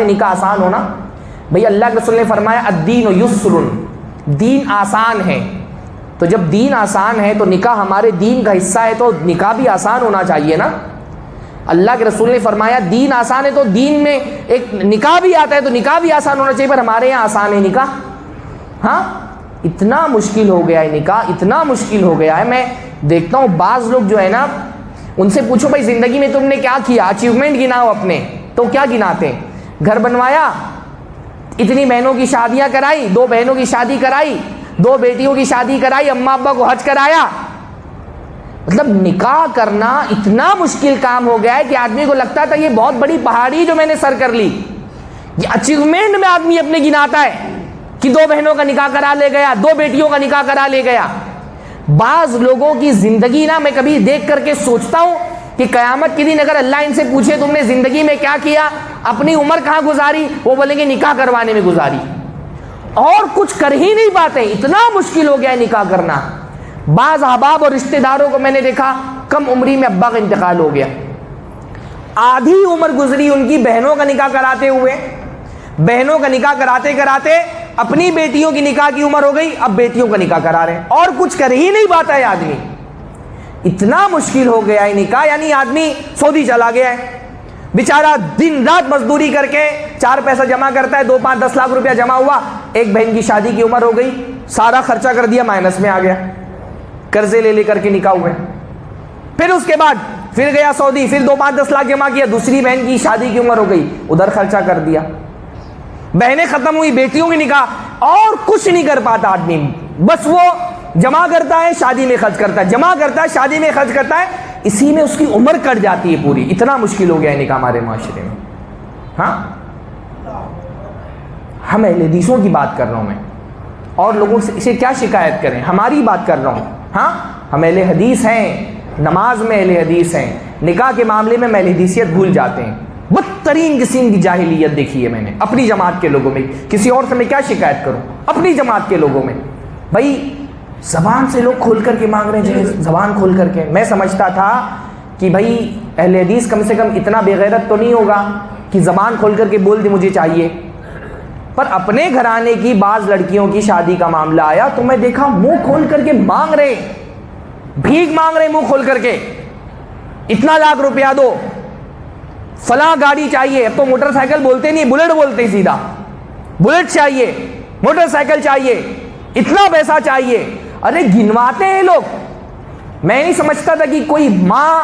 نکاح آسان ہونا؟ بھئی اللہ کے رسول نے فرمایا الدین یسر، دین آسان ہے، تو جب دین آسان ہے تو نکاح ہمارے دین کا حصہ ہے تو نکاح بھی آسان ہونا چاہیے نا۔ اللہ کے رسول نے فرمایا دین آسان ہے تو دین میں ایک نکاح بھی آتا ہے تو نکاح بھی آسان ہونا چاہیے، پر ہمارے یہاں آسان ہے نکاح؟ ہاں، اتنا مشکل ہو گیا ہے نکاح، اتنا مشکل ہو گیا ہے۔ میں دیکھتا ہوں بعض لوگ جو ہے نا، ان سے پوچھو بھائی زندگی میں تم نے کیا کیا، اچیومنٹ گناؤ اپنے، تو کیا گناتے ہیں؟ گھر بنوایا، اتنی بہنوں کی شادیاں کرائی، 2 بہنوں کی شادی کرائی، 2 بیٹیوں کی شادی کرائی، اماں ابا کو حج کرایا۔ مطلب نکاح کرنا اتنا مشکل کام ہو گیا ہے کہ آدمی کو لگتا تھا یہ بہت بڑی پہاڑی جو میں نے سر کر لی۔ یہ اچیومنٹ میں آدمی اپنے گناتا ہے کہ 2 بہنوں کا نکاح کرا لے گیا، 2 بیٹیوں کا نکاح کرا لے گیا۔ بعض لوگوں کی زندگی نا، میں کبھی دیکھ کر کے سوچتا ہوں کہ قیامت کے دن اگر اللہ ان سے پوچھے تم نے زندگی میں کیا کیا، اپنی عمر کہاں گزاری، وہ بولیں گے نکاح کروانے میں گزاری، اور کچھ کر ہی نہیں پاتے۔ اتنا مشکل ہو گیا ہے نکاح کرنا۔ بعض احباب اور رشتہ داروں کو میں نے دیکھا کم عمری میں ابا کا انتقال ہو گیا، آدھی عمر گزری ان کی بہنوں کا نکاح کراتے ہوئے، بہنوں کا نکاح کراتے کراتے اپنی بیٹیوں کی نکاح کی عمر ہو گئی، اب بیٹیوں کا نکاح کرا رہے ہیں، اور کچھ کر ہی نہیں پاتا ہے آدمی۔ اتنا مشکل ہو گیا ہے نکاح، یعنی آدمی سعودی چلا گیا ہے بیچارہ، دن رات مزدوری کر کے 4 پیسہ جمع کرتا ہے، 2 5 10 لاکھ روپیہ جمع ہوا، ایک بہن کی شادی کی عمر ہو گئی، سارا خرچہ کر دیا، مائنس میں آ گیا، قرضے لے کر کے نکاح ہوئے۔ پھر اس کے بعد پھر گیا سعودی، پھر 2 5 10 لاکھ جمع کیا، دوسری بہن کی شادی کی عمر ہو گئی، ادھر خرچہ کر دیا، بہنیں ختم ہوئی، بیٹیوں کی نکاح، اور کچھ نہیں کر پاتا آدمی، بس وہ جمع کرتا ہے شادی میں خرچ کرتا ہے، جمع کرتا ہے شادی میں خرچ کرتا ہے، اسی میں اس کی عمر کٹ جاتی ہے پوری۔ اتنا مشکل ہو گیا ہے نکاح ہمارے معاشرے میں۔ ہاں، ہم اہل حدیثوں کی بات کر رہا ہوں میں، اور لوگوں سے کیا شکایت کریں، ہماری بات کر رہا ہوں۔ ہاں، ہم اہل حدیث ہیں، نماز میں اہل حدیث ہیں، نکاح کے معاملے میں اہل حدیثیت بھول جاتے ہیں۔ بدترین قسم کی جاہلیت دیکھی ہے میں نے اپنی جماعت کے لوگوں میں، کسی اور سے میں کیا شکایت کروں، اپنی جماعت کے لوگوں میں۔ بھائی زبان سے لوگ کھول کر کے مانگ رہے ہیں، زبان کھول کر کے۔ میں سمجھتا تھا کہ بھائی اہل حدیث کم سے کم اتنا بے غیرت تو نہیں ہوگا کہ زبان کھول کر کے بول دے مجھے چاہیے، پر اپنے گھرانے کی بعض لڑکیوں کی شادی کا معاملہ آیا تو میں دیکھا منہ کھول کر کے مانگ رہے، بھیک مانگ رہے منہ کھول کر کے، اتنا لاکھ روپیہ دو، فلاں گاڑی چاہیے، اب تو موٹر سائیکل بولتے نہیں، بلٹ بولتے سیدھا، بلٹ چاہیے، موٹر سائیکل چاہیے، اتنا پیسہ چاہیے۔ ارے گنواتے ہیں لوگ۔ میں نہیں سمجھتا تھا کہ کوئی ماں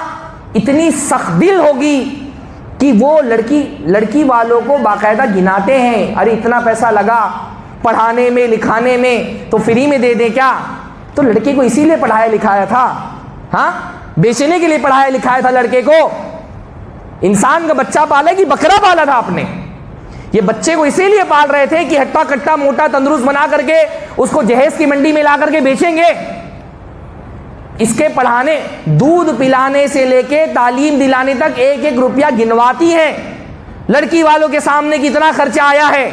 اتنی سخت دل ہوگی کہ وہ لڑکی والوں کو باقاعدہ گناتے ہیں، ارے اتنا پیسہ لگا پڑھانے میں لکھانے میں تو فری میں دے دیں کیا؟ تو لڑکے کو اسی لیے پڑھایا لکھایا تھا، ہاں، بیچنے کے لیے پڑھایا لکھایا تھا لڑکے کو۔ انسان کا بچہ پالا کہ بکرا پالا تھا آپ نے؟ یہ بچے کو اسی لیے پال رہے تھے کہ ہٹا کٹا موٹا تندرست بنا کر کے اس کو جہیز کی منڈی میں لا کر کے بیچیں گے۔ اس کے پڑھانے، دودھ پلانے سے لے کے تعلیم دلانے تک 1 روپیہ گنواتی ہیں، لڑکی والوں کے سامنے کتنا خرچہ آیا ہے۔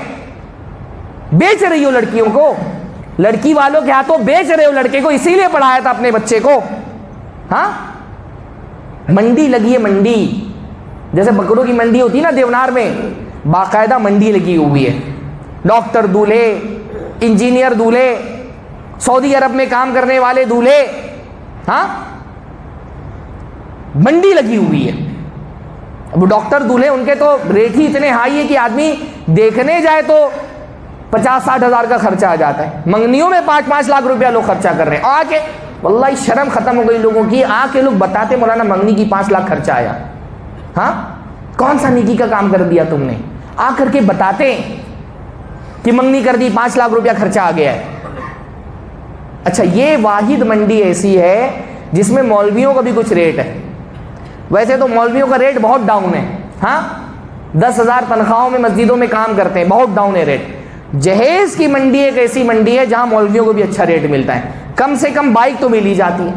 بیچ رہی ہو لڑکیوں کو، لڑکی والوں کے ہاتھوں بیچ رہے ہو لڑکے کو، اسی لیے پڑھایا تھا اپنے بچے کو۔ ہاں، منڈی لگی ہے، منڈی جیسے بکروں کی منڈی ہوتی ہے نا دیونار میں، باقاعدہ منڈی لگی ہوئی ہے، ڈاکٹر دولہے، انجینئر دولہے، سعودی عرب میں کام کرنے والے دولہے، ہاں، منڈی لگی ہوئی ہے۔ اب ڈاکٹر دولہے ان کے تو ریٹ ہی اتنے ہائی ہے کہ آدمی دیکھنے جائے تو 50-60 ہزار کا خرچہ آ جاتا ہے، منگنیوں میں 5-5 لاکھ روپیہ لوگ خرچہ کر رہے ہیں۔ آ کے واللہ شرم ختم ہو گئی لوگوں کی، آ کے لوگ بتاتے مولانا منگنی کی 5 لاکھ خرچہ آیا۔ ہاں، کون سا نیکی کا کام کر دیا تم نے؟ آ کر کے بتاتے کہ منگنی کر دی 5 لاکھ روپیہ خرچہ آ گیا ہے۔ اچھا، یہ واحد منڈی ایسی ہے جس میں مولویوں کا بھی کچھ ریٹ ہے۔ ویسے تو مولویوں کا ریٹ بہت ڈاؤن ہے، ہاں، 10,000 تنخواہوں میں مسجدوں میں کام کرتے ہیں، بہت ڈاؤن ہے ریٹ۔ جہیز کی منڈی ایک ایسی منڈی ہے جہاں مولویوں کو بھی اچھا ریٹ ملتا ہے، کم سے کم بائک تو ملی جاتی ہے،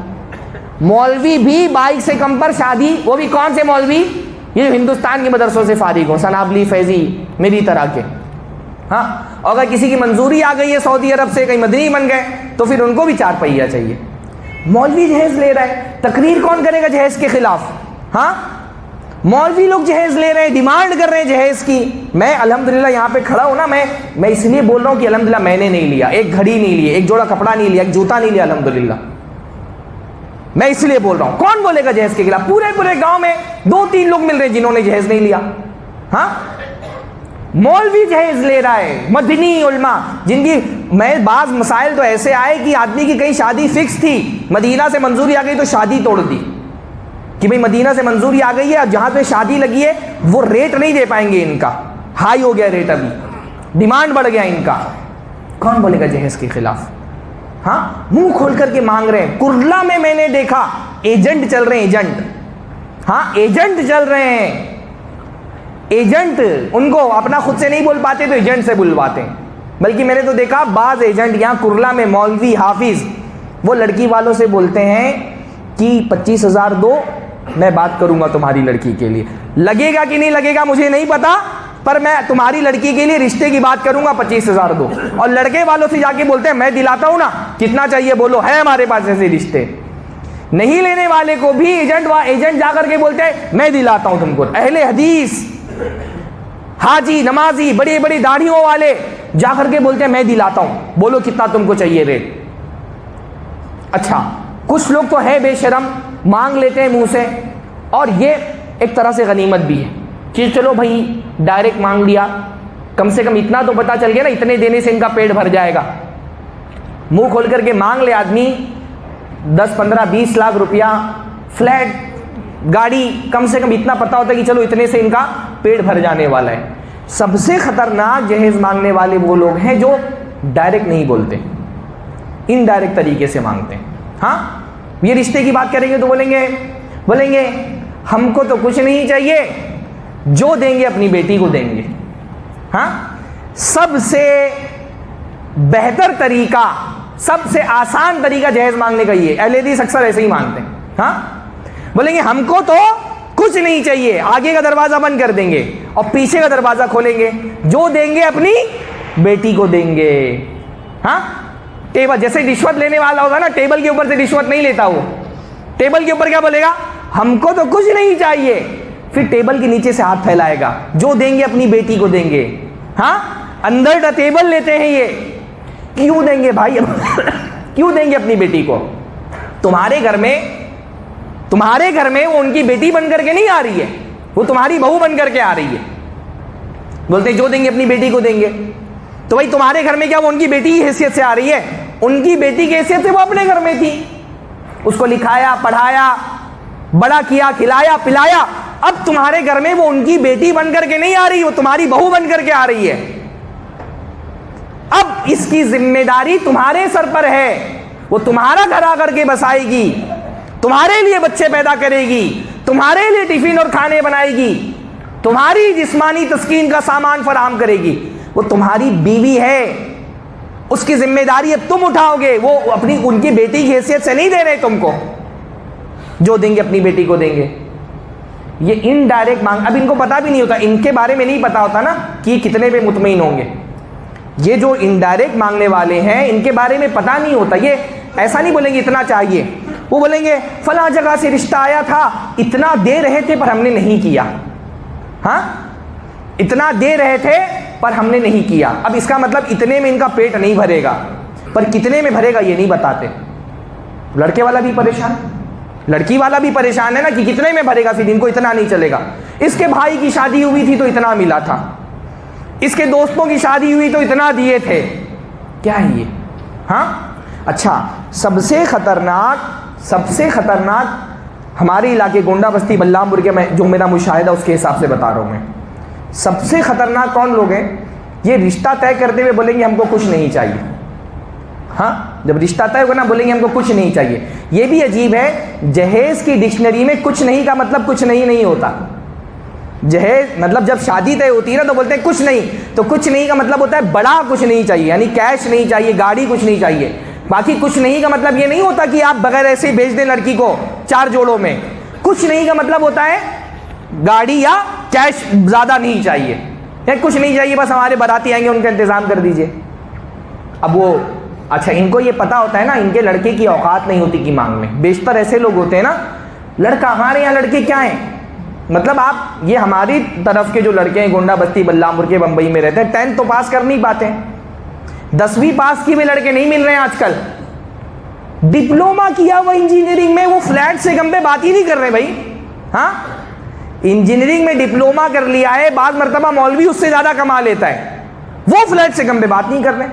مولوی بھی بائک سے کم پر شادی، وہ بھی کون سے مولوی؟ یہ ہندوستان کے مدرسوں سے فارغ ہوں، سنابلی، فیضی، میری طرح کے۔ ہاں، اور اگر کسی کی منظوری آ گئی ہے سعودی عرب سے، کہیں مدنی بن گئے تو پھر ان کو بھی 4 پہیہ چاہیے۔ مولوی جہیز لے رہا ہے، تقریر کون کرے گا جہیز کے خلاف؟ ہاں، مولوی لوگ جہیز لے رہے ہیں، ڈیمانڈ کر رہے ہیں جہیز کی. میں الحمدللہ یہاں پہ کھڑا ہوں نا، میں اس لیے بول رہا ہوں کہ الحمدللہ میں نے نہیں لیا، ایک گھڑی نہیں لی، ایک جوڑا کپڑا نہیں لیا، ایک جوتا نہیں لیا، الحمدللہ میں اس لیے بول رہا ہوں. کون بولے گا جہیز کے خلاف؟ پورے گاؤں میں 2-3 لوگ مل رہے ہیں جنہوں نے جہیز نہیں لیا. ہاں مولوی جہیز لے رہا ہے، مدنی علماء جن کی میں بعض مسائل تو ایسے آئے کہ آدمی کی کہیں شادی فکس تھی، مدینہ سے منظوری آ گئی تو شادی توڑ دی کہ بھئی مدینہ سے منظوری آ گئی ہے، اب جہاں پہ شادی لگی ہے وہ ریٹ نہیں دے پائیں گے، ان کا ہائی ہو گیا ریٹ، ابھی ڈیمانڈ بڑھ گیا ان کا. کون بولے گا جہیز کے خلاف؟ ہاں منہ کھول کر کے مانگ رہے ہیں. کرلا میں نے دیکھا ایجنٹ چل رہے ہیں، ایجنٹ. ہاں ایجنٹ چل رہے ہیں، ایجنٹ. ان کو اپنا خود سے نہیں بول پاتے تو ایجنٹ سے بلواتے ہیں. بلکہ میں نے تو دیکھا بعض ایجنٹ یہاں کرلا میں مولوی حافظ وہ لڑکی والوں سے بولتے ہیں کہ 25,000 دو، میں بات کروں گا تمہاری لڑکی کے لیے. لگے گا کہ نہیں لگے گا مجھے نہیں پتا، پر میں تمہاری لڑکی کے لیے رشتے کی بات کروں گا، 25,000 دو. اور لڑکے والوں سے جا کے بولتے ہیں میں دلاتا ہوں نا، کتنا چاہیے بولو، ہے ہمارے پاس ایسے رشتے. نہیں لینے والے کو بھی ایجنٹ جا کر کے بولتے ہیں میں دلاتا ہوں تم کو. اہل حدیث، حاجی، نمازی، بڑی بڑی داڑھیوں والے جا کر کے بولتے ہیں میں دلاتا ہوں، بولو کتنا تم کو چاہیے ریٹ. اچھا کچھ لوگ تو ہے بے شرم، مانگ لیتے ہیں منہ سے، اور یہ ایک طرح سے غنیمت بھی ہے کہ چلو بھائی ڈائریکٹ مانگ لیا، کم سے کم اتنا تو پتا چل گیا نا، اتنے دینے سے ان کا پیٹ بھر جائے گا. منہ کھول کر کے مانگ لے آدمی 10, 15, 20 لاکھ روپیہ، فلیٹ، گاڑی، کم سے کم اتنا پتا ہوتا ہے کہ چلو اتنے سے ان کا پیٹ بھر جانے والا ہے. سب سے خطرناک جہیز مانگنے والے وہ لوگ ہیں جو ڈائریکٹ نہیں بولتے، انڈائریکٹ طریقے سے مانگتے ہیں. ہاں یہ رشتے کی بات کریں گے تو بولیں گے ہم کو تو کچھ نہیں چاہیے، جو دیں گے اپنی بیٹی کو دیں گے. ہاں سب سے بہتر طریقہ، سب سے آسان طریقہ جہیز مانگنے کا یہ. اہل حدیث اکثر ایسے ہی مانگتے ہیں. ہاں بولیں گے ہم کو تو کچھ نہیں چاہیے، آگے کا دروازہ بند کر دیں گے اور پیچھے کا دروازہ کھولیں گے، جو دیں گے اپنی بیٹی کو دیں گے. ہاں ٹیبل جیسے رشوت لینے والا ہوگا نا، ٹیبل کے اوپر سے رشوت نہیں لیتا، وہ ٹیبل کے اوپر کیا بولے گا، ہم کو تو کچھ نہیں چاہیے، پھر ٹیبل کے نیچے سے ہاتھ پھیلائے گا، جو دیں گے اپنی بیٹی کو دیں گے. ہاں انڈر دا ٹیبل لیتے ہیں یہ. کیوں دیں گے بھائی؟ کیوں دیں گے اپنی بیٹی کو؟ تمہارے گھر میں وہ ان کی بیٹی بن کر کے نہیں آ رہی ہے، وہ تمہاری بہو بن کر کے آ رہی ہے. بولتے ہیں جو دیں گے اپنی بیٹی کو دیں گے. تو بھائی تمہارے گھر میں کیا وہ ان کی بیٹی کی حیثیت سے آ رہی ہے؟ ان کی بیٹی کی حیثیت سے وہ اپنے گھر میں تھی، اس کو لکھایا، پڑھایا، بڑا کیا، کھلایا، پلایا. اب تمہارے گھر میں وہ ان کی بیٹی بن کر کے نہیں آ رہی، وہ تمہاری بہو بن کر کے آ رہی ہے. اب اس کی ذمہ داری تمہارے سر پر ہے، وہ تمہارا گھر آ کر کے بسائے گی، تمہارے لیے بچے پیدا کرے گی، تمہارے لیے ٹفن اور کھانے بنائے گی، تمہاری جسمانی تسکین کا سامان فراہم کرے گی. وہ تمہاری بیوی ہے، اس کی ذمہ داری اب تم اٹھاؤ گے. وہ ان کی بیٹی کی حیثیت سے نہیں دے رہے تم کو، جو دیں گے اپنی بیٹی کو دیں گے. یہ انڈائریکٹ مانگ. اب ان کو پتا بھی نہیں ہوتا، ان کے بارے میں نہیں پتا ہوتا نا کہ یہ کتنے پہ مطمئن ہوں گے. یہ جو انڈائریکٹ مانگنے والے ہیں ان کے بارے میں پتا نہیں ہوتا. یہ ایسا نہیں بولیں گے اتنا چاہیے، وہ بولیں گے فلاں جگہ سے رشتہ آیا تھا، اتنا دے رہے تھے پر ہم نے نہیں کیا. ہاں اتنا دے رہے تھے پر ہم نے نہیں کیا. اب اس کا مطلب اتنے میں ان کا پیٹ نہیں بھرے گا، پر کتنے میں بھرے گا یہ نہیں بتاتے. لڑکے والا بھی پریشان، لڑکی والا بھی پریشان ہے نا کہ کتنے میں بھرے گا، پھر ان کو اتنا نہیں چلے گا. اس کے بھائی کی شادی ہوئی تھی تو اتنا ملا تھا، اس کے دوستوں کی شادی ہوئی تو اتنا دیے تھے. کیا ہے یہ؟ ہاں اچھا سب سے خطرناک ہمارے علاقے گونڈا بستی بلرام پور کے، میں جو میرا مشاہدہ اس کے حساب سے بتا رہا ہوں میں، سب سے خطرناک کون لوگ ہیں؟ یہ رشتہ طے کرتے ہوئے بولیں گے ہم کو کچھ نہیں چاہیے. ہاں جب رشتہ طے ہوگا نا بولیں گے ہم کو کچھ نہیں چاہیے. یہ بھی عجیب ہے، جہیز کی ڈکشنری میں کچھ نہیں کا مطلب کچھ نہیں ہوتا. جہیز مطلب جب شادی طے ہوتی ہے نا تو بولتے ہیں کچھ نہیں، تو کچھ نہیں کا مطلب ہوتا ہے بڑا کچھ نہیں چاہیے، یعنی کیش نہیں چاہیے، گاڑی کچھ نہیں چاہیے. باقی کچھ نہیں کا مطلب یہ نہیں ہوتا کہ آپ بغیر ایسے ہی بھیج دیں لڑکی کو 4 جوڑوں میں. کچھ نہیں کا مطلب ہوتا ہے گاڑی یا کیش زیادہ نہیں چاہیے، یا کچھ نہیں چاہیے، بس ہمارے باراتی آئیں گے ان کا انتظام کر دیجئے. اب وہ اچھا ان کو یہ پتا ہوتا ہے نا ان کے لڑکے کی اوقات نہیں ہوتی کہ مانگ میں. بیشتر ایسے لوگ ہوتے ہیں نا، لڑکا ہمارے یہاں لڑکے کیا ہیں، مطلب آپ یہ ہماری طرف کے جو لڑکے ہیں گونڈا بستی بلامپور کے بمبئی میں رہتے ہیں 10th تو پاس کر نہیں پاتے, 10ویں پاس کی ہوئے لڑکے نہیں مل رہے ہیں آج کل. ڈپلوما کیا ہوا انجینئرنگ میں, وہ فلیٹ سے کم پہ بات ہی نہیں کر رہے بھائی. ہاں انجینئرنگ میں ڈپلوما کر لیا ہے, بعض مرتبہ مولوی اس سے زیادہ کما لیتا ہے, وہ فلیٹ سے کم پہ بات نہیں کر رہے.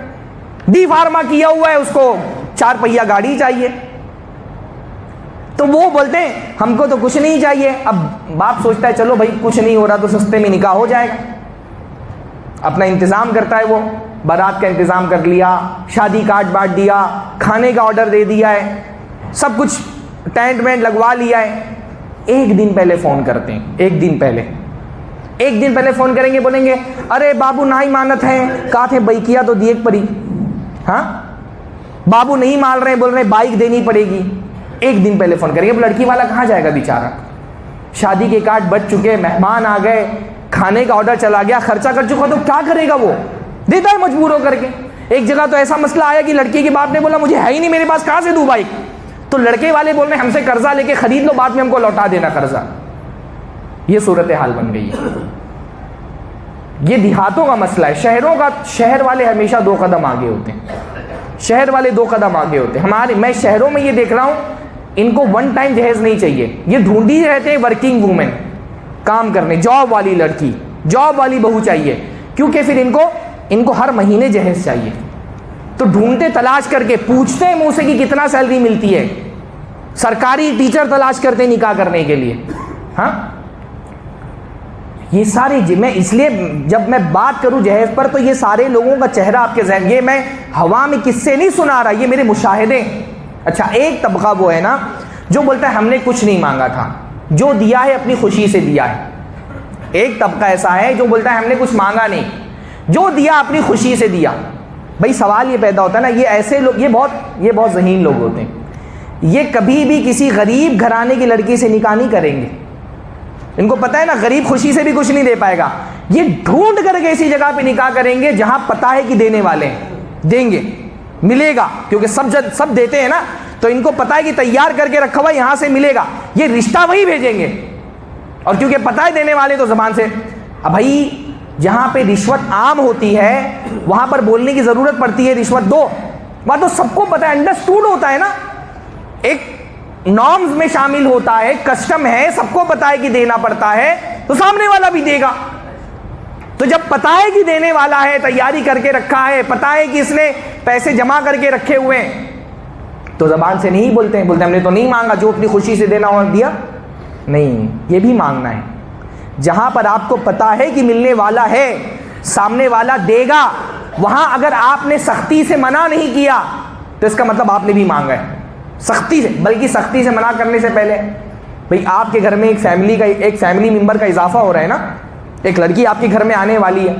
ڈی فارما کیا ہوا ہے, اس کو 4 پہیہ گاڑی چاہیے, تو وہ بولتے ہیں ہم کو تو کچھ نہیں چاہیے. اب باپ سوچتا ہے چلو بھائی کچھ نہیں ہو رہا تو سستے میں نکاح ہو جائے گا, اپنا انتظام کرتا ہے, وہ بارات کا انتظام کر لیا, شادی کارڈ بانٹ دیا, کھانے کا آرڈر دے دیا ہے, سب کچھ ٹینٹ وینٹ لگوا لیا ہے. ایک دن پہلے فون کرتے ہیں, ایک دن پہلے فون کریں گے, بولیں گے ارے بابو نہ ہی مانت ہے, کہا تھے بھائی کیا تو دیکھ پڑی. ہاں بابو نہیں مان رہے, بول رہے بائک دینی پڑے گی. ایک دن پہلے فون کریں گے. لڑکی والا کہاں جائے گا بیچارہ, شادی کے کارڈ بچ چکے, مہمان آ گئے, کھانے کا آرڈر چلا گیا, خرچہ کر چکا, تو کیا کرے گا, وہ دیتا ہے مجبور ہو کر کے. ایک جگہ تو ایسا مسئلہ آیا کہ لڑکی کے باپ نے بولا مجھے ہے ہی نہیں میرے پاس, کہاں سے دوں بائک. تو لڑکے والے بول رہے ہم سے قرضہ لے کے خرید لو, بعد میں ہم کو لوٹا دینا قرضہ. یہ صورتحال بن گئی ہے. یہ دیہاتوں کا مسئلہ ہے. شہروں کا, شہر والے ہمیشہ 2 قدم آگے ہوتے ہیں, شہر والے 2 قدم آگے ہوتے ہیں. میں شہروں میں یہ دیکھ رہا ہوں, ان کو 1 ٹائم جہیز نہیں چاہیے, یہ ڈھونڈی رہتے ہیں ورکنگ وومن, کام کرنے, جاب والی لڑکی, جاب والی بہو چاہیے, کیونکہ پھر ان کو ہر مہینے جہیز چاہیے. تو ڈھونڈتے تلاش کر کے پوچھتے ہیں منہ سے کہ کتنا سیلری ملتی ہے, سرکاری ٹیچر تلاش کرتے نکاح کرنے کے لیے. ہاں یہ سارے, میں اس لیے جب میں بات کروں جہیز پر تو یہ سارے لوگوں کا چہرہ آپ کے ذہن, یہ میں ہوا میں کس سے نہیں سنا رہا, یہ میرے مشاہدے. اچھا ایک طبقہ وہ ہے نا جو بولتا ہے ہم نے کچھ نہیں مانگا تھا, جو دیا ہے اپنی خوشی سے دیا ہے. ایک طبقہ ایسا ہے جو بولتا ہے ہم نے کچھ مانگا نہیں, جو دیا اپنی خوشی سے دیا. بھائی سوال یہ پیدا ہوتا ہے نا, یہ ایسے لوگ, یہ بہت ذہین لوگ ہوتے ہیں, یہ کبھی بھی کسی غریب گھرانے کی لڑکی سے نکاح نہیں کریں گے. ان کو پتہ ہے نا غریب خوشی سے بھی کچھ نہیں دے پائے گا, یہ ڈھونڈ کر کے ایسی جگہ پہ نکاح کریں گے جہاں پتہ ہے کہ دینے والے ہیں, دیں گے, ملے گا, کیونکہ سب دیتے ہیں نا, تو ان کو پتہ ہے کہ تیار کر کے رکھا ہوا یہاں سے ملے گا, یہ رشتہ وہی بھیجیں گے. اور کیونکہ پتہ ہے دینے والے تو زبان سے. اب بھائی جہاں پہ رشوت عام ہوتی ہے وہاں پر بولنے کی ضرورت پڑتی ہے رشوت دو, وہاں تو سب کو پتہ ہے, انڈرسٹوڈ ہوتا ہے نا, ایک نارمز میں شامل ہوتا ہے, کسٹم ہے, سب کو پتہ ہے کہ دینا پڑتا ہے, تو سامنے والا بھی دے گا. تو جب پتہ ہے کہ دینے والا ہے, تیاری کر کے رکھا ہے, پتہ ہے کہ اس نے پیسے جمع کر کے رکھے ہوئے ہیں, تو زبان سے نہیں بولتے ہیں, بولتے ہیں ہم نے تو نہیں مانگا, جو اپنی خوشی سے دینا ہو دیا. نہیں, یہ بھی مانگنا ہے. جہاں پر آپ کو پتہ ہے کہ ملنے والا ہے, سامنے والا دے گا, وہاں اگر آپ نے سختی سے منع نہیں کیا تو اس کا مطلب آپ نے بھی مانگا ہے. سختی سے, بلکہ سختی سے منع کرنے سے پہلے, بھئی آپ کے گھر میں ایک فیملی ممبر کا اضافہ ہو رہا ہے نا, ایک لڑکی آپ کے گھر میں آنے والی ہے,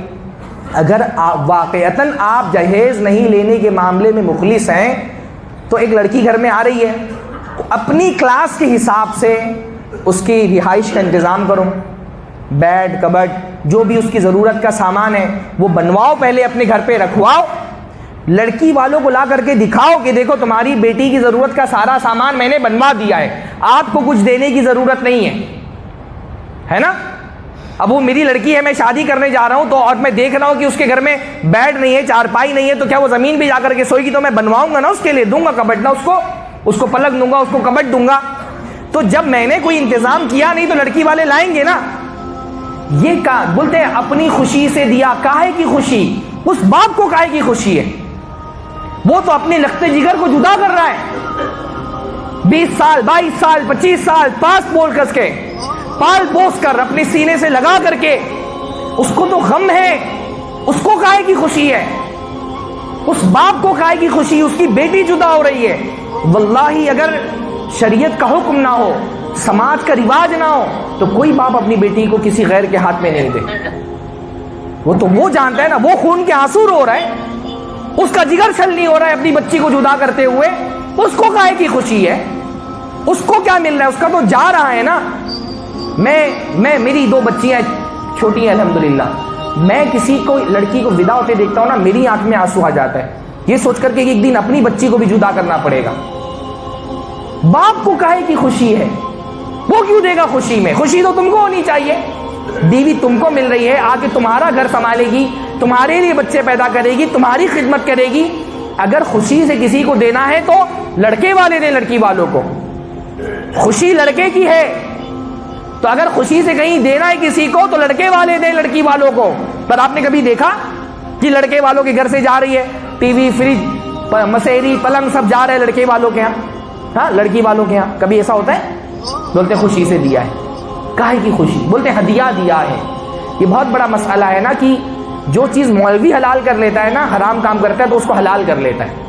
اگر واقعتاً آپ جہیز نہیں لینے کے معاملے میں مخلص ہیں تو ایک لڑکی گھر میں آ رہی ہے, اپنی کلاس کے حساب سے اس کی رہائش کا انتظام کرو, بیڈ کبڈ جو بھی اس کی ضرورت کا سامان ہے وہ بنواؤ, پہلے اپنے گھر پہ رکھواؤ, لڑکی والوں کو لا کر کے دکھاؤ کہ دیکھو تمہاری بیٹی کی ضرورت کا سارا سامان میں نے بنوا دیا ہے, آپ کو کچھ دینے کی ضرورت نہیں ہے نا. اب وہ میری لڑکی ہے, میں شادی کرنے جا رہا ہوں, تو اور میں دیکھ رہا ہوں کہ اس کے گھر میں بیڈ نہیں ہے, چارپائی نہیں ہے, تو کیا وہ زمین پہ جا کر کے سوئے گی؟ تو میں بنواؤں گا نا, اس کے لیے دوں گا کبڈ نا, اس کو پلک دوں گا, اس کو کبڈ دوں گا. تو جب میں نے کوئی انتظام کیا نہیں تو لڑکی والے لائیں گے نا. یہ بولتے ہیں اپنی خوشی سے دیا. کاہے کی خوشی؟ اس باپ کو کاہے کی خوشی ہے؟ وہ تو اپنے لخت جگر کو جدا کر رہا ہے, 20 سال 22 سال 25 سال پاس پول کس کے پال پوس کر اپنے سینے سے لگا کر کے, اس کو تو غم ہے, اس کو کاہے کی خوشی ہے؟ اس باپ کو کاہے کی خوشی؟ اس کی بیٹی جدا ہو رہی ہے. واللہ اگر شریعت کا حکم نہ ہو, سماج کا رواج نہ ہو, تو کوئی باپ اپنی بیٹی کو کسی غیر کے ہاتھ میں نہیں دے. وہ تو وہ جانتا ہے نا, وہ خون کے آنسو رو رہا ہے, اس کا جگر چھل نہیں ہو رہا ہے اپنی بچی کو جدا کرتے ہوئے, اس کو کاہے کی خوشی ہے؟ اس کو کیا مل رہا ہے؟ اس کا تو جا رہا ہے نا. میں میری 2 بچیاں چھوٹی ہیں الحمدللہ, میں کسی کو لڑکی کو ودا ہوتے دیکھتا ہوں نا, میری آنکھ میں آنسو آ جاتا ہے, یہ سوچ کر کے کہ ایک دن اپنی بچی کو بھی جدا کرنا پڑے گا. باپ کو کاہے کی خوشی ہے؟ وہ کیوں دے گا خوشی میں؟ خوشی تو تم کو ہونی چاہیے. بیوی تم کو مل رہی ہے، آ کے تمہارا گھر سنبھالے گی، تمہارے لیے بچے پیدا کرے گی، تمہاری خدمت کرے گی. اگر خوشی سے کسی کو دینا ہے تو لڑکے والے دیں لڑکی والوں کو. خوشی لڑکے کی ہے، تو اگر خوشی سے کہیں دینا ہے کسی کو تو لڑکے والے دیں لڑکی والوں کو. پر آپ نے کبھی دیکھا کہ لڑکے والوں کے گھر سے جا رہی ہے ٹی وی، فریج، مسیری، پلنگ سب جا رہے ہیں لڑکے والوں کے یہاں؟ ہاں، لڑکی والوں کے یہاں کبھی ایسا ہوتا ہے؟ بولتے خوشی سے دیا ہے. کاہے کی خوشی؟ بولتے ہدیہ دیا ہے. یہ بہت بڑا مسئلہ ہے نا کہ جو چیز مولوی حلال کر لیتا ہے نا، حرام کام کرتا ہے تو اس کو حلال کر لیتا ہے.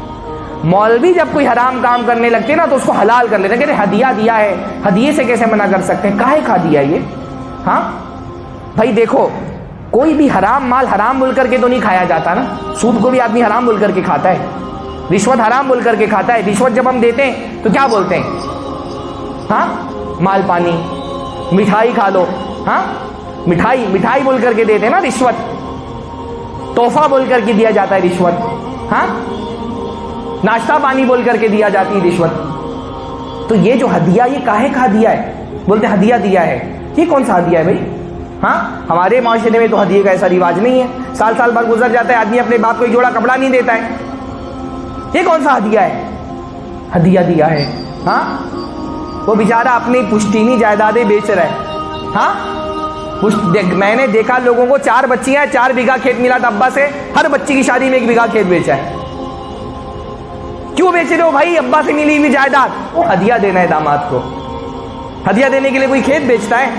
مولوی جب کوئی حرام کام کرنے لگتے ہیں نا تو اس کو حلال کر لیتے ہیں. کہتے ہدیہ دیا ہے، ہدیے سے کیسے منع کر سکتے ہیں؟ کاہے کھا دیا یہ؟ ہاں بھائی دیکھو، کوئی بھی حرام مال حرام بول کر کے تو نہیں کھایا جاتا نا. سود کو بھی آدمی حرام بول کر کے کھاتا ہے، رشوت حرام بول کر کے کھاتا ہے. رشوت جب ہم دیتے ہیں تو کیا بولتے ہیں؟ ہاں، مال پانی، مٹھائی کھا لو. ہاں، مٹھائی بول کر کے دیتے ہیں نا رشوت. تحفہ بول کر کے دیا جاتا ہے رشوت. ہاں، ناشتہ پانی بول کر کے دیا جاتی ہے رشوت. تو یہ جو ہدیہ، یہ کاہے کھا دیا ہے؟ بولتے ہدیہ دیا ہے. یہ کون سا ہدیہ ہے بھائی؟ ہاں، ہمارے معاشرے میں تو ہدیے کا ایسا رواج نہیں ہے. سال بعد گزر جاتا ہے، آدمی اپنے باپ کو ایک جوڑا کپڑا نہیں دیتا ہے. یہ کون سا ہدیہ ہے؟ ہدیہ دیا ہے. ہاں، وہ بیچارہ اپنی پشتینی جائیدادیں بیچ رہا ہے. ہاں، میں نے دیکھا لوگوں کو 4 بچیاں ہیں، 4 بیگھہ کھیت ملا تھا ابا سے، ہر بچی کی شادی میں 1 بیگھہ کھیت بیچا ہے. کیوں بیچ رہے ہو بھائی؟ ابا سے ملی ہوئی جائیداد. وہ ہدیہ دینا ہے داماد کو. ہدیہ دینے کے لیے کوئی کھیت بیچتا ہے؟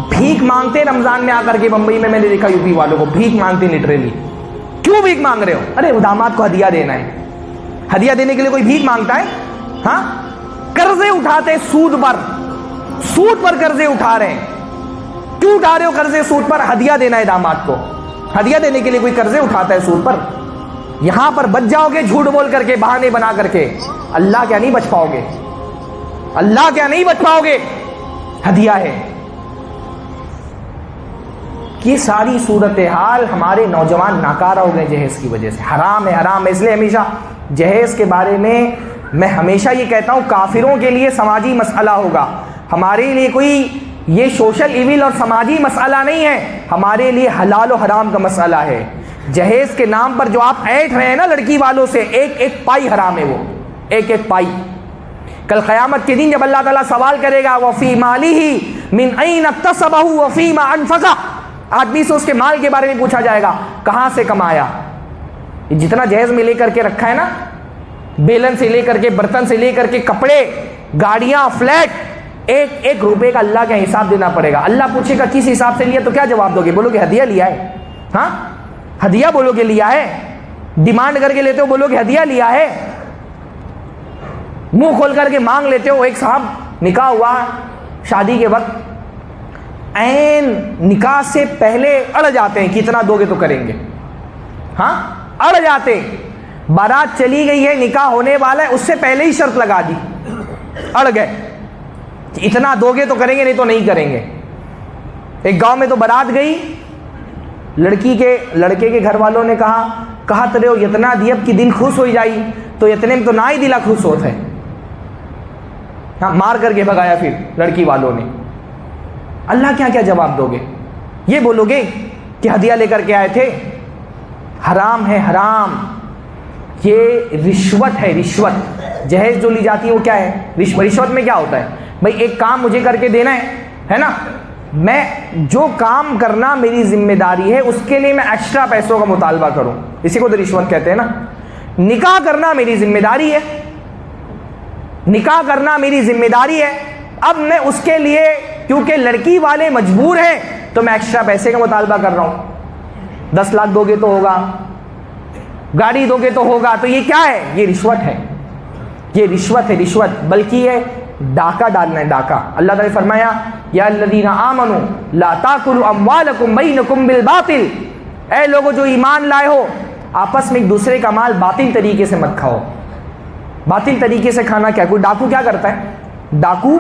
بھیک مانگتے رمضان میں آ کر کے. بمبئی میں نے دیکھا یو پی والوں کو بھیک مانگتے لٹرلی. کیوں بھیک مانگ رہے ہو؟ ارے وہ داماد کو ہدیہ دینا ہے. ہدیہ دینے کے لیے کوئی بھیک مانگتا ہے؟ ہاں، قرضے اٹھاتے سود پر قرضے اٹھا رہے ہیں. کیوں اٹھا رہے ہو قرضے سود پر؟ ہدیہ دینا ہے داماد کو. ہدیہ دینے کے لیے کوئی قرضے اٹھاتا ہے سود پر؟ یہاں پر بچ جاؤ گے جھوٹ بول کر کے، بہانے بنا کر کے. اللہ کیا نہیں بچ پاؤ گے؟ اللہ کیا نہیں بچ پاؤ گے؟ ہدیہ ہے. یہ ساری صورتحال ہمارے نوجوان ناکارہ ہو گئے جہیز کی وجہ سے. حرام ہے، حرام ہے. اس لیے ہمیشہ جہیز کے بارے میں ہمیشہ یہ کہتا ہوں، کافروں کے لیے سماجی مسئلہ ہوگا، ہمارے لیے کوئی یہ سوشل ایول اور سماجی مسئلہ نہیں ہے. ہمارے لیے حلال و حرام کا مسئلہ ہے. جہیز کے نام پر جو آپ ایٹھ رہے ہیں نا لڑکی والوں سے، ایک پائی حرام ہے. وہ ایک پائی. کل قیامت کے دن جب اللہ تعالیٰ سوال کرے گا وَفِي مَالِهِ مِنْ أَيْنَ اكْتَسَبَهُ وَفِيمَا أَنْفَقَهُ، آدمی سے اس کے مال کے بارے میں پوچھا جائے گا، کہاں سے کمایا. جتنا جہیز میں لے کر کے رکھا ہے نا، بیلن سے لے کر کے، برتن سے لے کر کے، کپڑے، گاڑیاں، فلیٹ، ایک روپے کا اللہ کا حساب دینا پڑے گا. اللہ پوچھے گا کس حساب سے لیا، تو کیا جواب دو گے؟ بولو گے ہدیہ لیا ہے. ہاں، ہدیہ بولو گے لیا ہے. ڈیمانڈ کر کے لیتے ہو، بولو گے ہدیہ لیا ہے. منہ کھول کر کے مانگ لیتے ہو. ایک صاحب نکاح ہوا شادی کے وقت، عین نکاح سے پہلے اڑ جاتے ہیں کتنا دو گے تو کریں گے. ہاں، اڑ جاتے. بارات چلی گئی ہے، نکاح ہونے والا ہے، اس سے پہلے ہی شرط لگا دی، اڑ گئے. اتنا دو گے تو کریں گے، نہیں تو نہیں کریں گے. ایک گاؤں میں تو بارات گئی، لڑکے کے گھر والوں نے کہا ترے ہو اتنا دی اب کی دل خوش ہو جائی، تو اتنے میں تو نہ ہی دلا خوش ہوتا ہے. ہاں، مار کر کے بھگایا پھر لڑکی والوں نے. اللہ کیا کیا جواب دو گے؟ یہ بولو گے کہ ہدیہ لے کر کے آئے تھے؟ حرام ہے، حرام. یہ رشوت ہے، رشوت. جہیز جو لی جاتی ہے وہ کیا ہے؟ رشوت میں کیا ہوتا ہے بھائی؟ ایک کام مجھے کر کے دینا ہے نا، میں جو کام کرنا میری ذمہ داری ہے اس کے لیے میں ایکسٹرا پیسوں کا مطالبہ کروں، اسی کو تو رشوت کہتے ہیں نا. نکاح کرنا میری ذمہ داری ہے، نکاح کرنا میری ذمہ داری ہے. اب میں اس کے لیے کیونکہ لڑکی والے مجبور ہیں تو میں ایکسٹرا پیسے کا مطالبہ کر رہا ہوں. 10 لاکھ دو گے تو ہوگا، گاڑی دو گے تو ہوگا. تو یہ کیا ہے؟ یہ رشوت ہے. یہ رشوت ہے، رشوت. بلکہ یہ ڈاکہ ڈالنا ہے، ڈاکہ. اللہ تعالیٰ نے فرمایا یا الذین آمنوا لا تاکلوا اموالکم بینکم بالباطل، اے لوگوں جو ایمان لائے ہو، آپس میں ایک دوسرے کا مال باطل طریقے سے مت کھاؤ. باطل طریقے سے کھانا کیا؟ کوئی ڈاکو کیا کرتا ہے؟ ڈاکو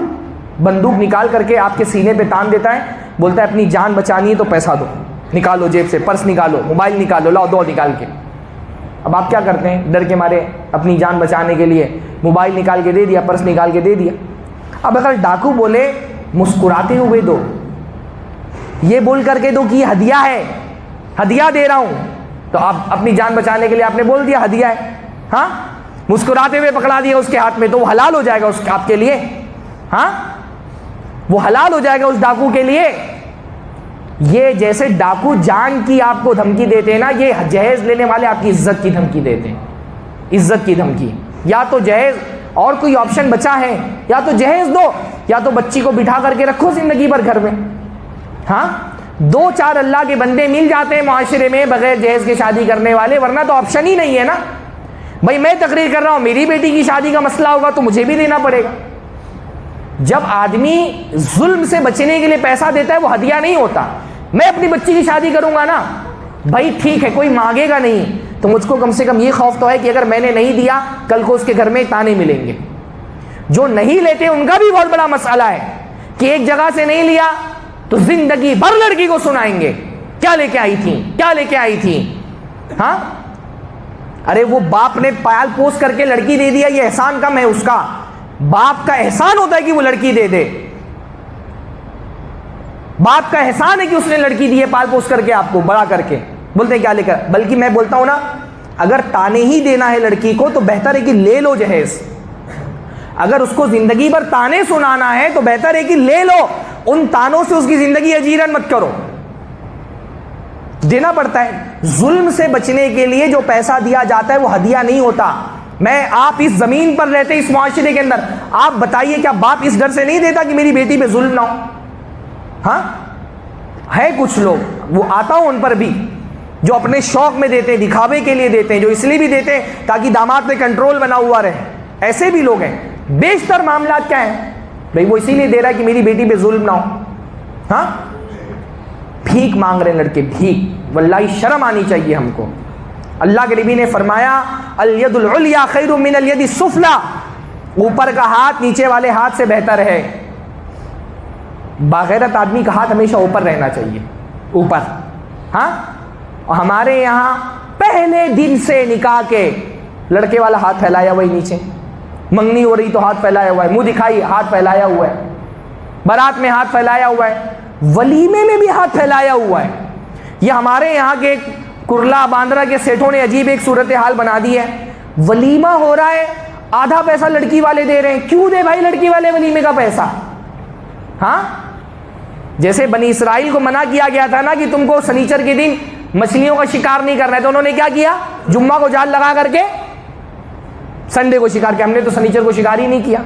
بندوق نکال کر کے آپ کے سینے پہ تان دیتا ہے، بولتا ہے اپنی جان بچانی ہے تو پیسہ دو، نکالو جیب سے، پرس نکالو، موبائل نکالو، لاؤ دو نکال کے. اب آپ کیا کرتے ہیں؟ ڈر کے مارے اپنی جان بچانے کے لیے موبائل نکال کے دے دیا، پرس نکال کے دے دیا. اب اگر ڈاکو بولے مسکراتے ہوئے دو, یہ بول کر کے دو کہ یہ ہدیہ ہے, ہدیہ دے رہا ہوں, تو آپ اپنی جان بچانے کے لیے آپ نے بول دیا ہدیہ ہے, ہاں, مسکراتے ہوئے پکڑا دیا اس کے ہاتھ میں, تو وہ حلال ہو جائے گا اس آپ کے لیے, ہاں, وہ حلال ہو جائے گا اس ڈاکو کے لیے. یہ جیسے ڈاکو جان کی آپ کو دھمکی دیتے ہیں نا, یہ جہیز لینے والے آپ کی عزت کی دھمکی دیتے ہیں, عزت کی دھمکی. یا تو جہیز, اور کوئی آپشن بچا ہے, یا تو جہیز دو, یا تو بچی کو بٹھا کر کے رکھو زندگی بھر گھر میں. ہاں, 2-4 اللہ کے بندے مل جاتے ہیں معاشرے میں بغیر جہیز کے شادی کرنے والے, ورنہ تو آپشن ہی نہیں ہے نا. بھائی میں تقریر کر رہا ہوں, میری بیٹی کی شادی کا مسئلہ ہوگا تو مجھے بھی دینا پڑے گا. جب آدمی ظلم سے بچنے کے لیے پیسہ دیتا ہے وہ ہدیہ نہیں ہوتا. میں اپنی بچی کی شادی کروں گا نا, بھائی ٹھیک ہے, کوئی مانگے گا نہیں, تو مجھ کو کم سے کم یہ خوف تو ہے کہ اگر میں نے نہیں دیا کل کو اس کے گھر میں تانے ملیں گے. جو نہیں لیتے ان کا بھی بہت بڑا مسئلہ ہے کہ ایک جگہ سے نہیں لیا تو زندگی بھر لڑکی کو سنائیں گے کیا لے کے آئی تھی, کیا لے کے آئی تھی. ہاں, ارے وہ باپ نے پال پوس کر کے لڑکی دے دیا, یہ احسان کم ہے اس کا. باپ کا احسان ہوتا ہے کہ وہ لڑکی دے دے, باپ کا احسان ہے کہ اس نے لڑکی دی ہے پال پوس کر کے, آپ کو بڑا کر کے. بولتے ہیں کیا لے کر, بلکہ میں بولتا ہوں نا, اگر تانے ہی دینا ہے لڑکی کو تو بہتر ہے کہ لے لو جہیز. اگر اس کو زندگی بھر تانے سنانا ہے تو بہتر ہے کہ لے لو, ان تانوں سے اس کی زندگی اجیرن مت کرو. دینا پڑتا ہے. ظلم سے بچنے کے لیے جو پیسہ دیا جاتا ہے وہ ہدیہ نہیں ہوتا. میں, آپ اس زمین پر رہتے اس معاشرے کے اندر, آپ بتائیے کیا باپ اس ڈر سے نہیں دیتا کہ میری بیٹی پہ ظلم نہ ہو؟ ہاں, ہے کچھ لوگ, وہ آتا ہوں ان پر بھی, جو اپنے شوق میں دیتے ہیں, دکھاوے کے لیے دیتے ہیں, جو اس لیے بھی دیتے ہیں تاکہ داماد پہ کنٹرول بنا ہوا رہے. ایسے بھی لوگ ہیں. بیشتر معاملات کیا ہیں بھائی, وہ اسی لیے دے رہا ہے کہ میری بیٹی پہ ظلم نہ ہو. ہاں, بھیک مانگ رہے لڑکے, بھیک. واللہ شرم آنی چاہیے ہم کو. اللہ کے نبی نے فرمایا الید العلیٰ خیر من الید السفلیٰ, اوپر کا ہاتھ نیچے والے ہاتھ سے بہتر ہے. باغیرت آدمی کا ہاتھ ہمیشہ اوپر رہنا چاہیے, اوپر. ہاں, اور ہمارے یہاں پہلے دن سے نکاح کے لڑکے والا ہاتھ پھیلایا ہوا ہے نیچے, منگنی ہو رہی تو ہاتھ پھیلایا ہوا ہے, منہ دکھائی ہاتھ پھیلایا ہوا ہے, بارات میں ہاتھ پھیلایا ہوا ہے, ولیمے میں بھی ہاتھ پھیلایا ہوا ہے. یہ ہمارے یہاں کے کرلا باندرا کے سیٹھوں نے عجیب ایک صورتحال بنا دی ہے. ولیمہ ہو رہا ہے, آدھا پیسہ لڑکی والے دے رہے ہیں. کیوں دے بھائی لڑکی والے ولیمے کا پیسہ؟ ہاں, جیسے بنی اسرائیل کو منع کیا گیا تھا نا کہ تم کو سنیچر کے دن مچھلیوں کا شکار نہیں کرنا ہے, تو انہوں نے کیا کیا, جمعہ کو جال لگا کر کے سنڈے کو شکار کیا. ہم نے تو سنیچر کو شکار ہی نہیں کیا.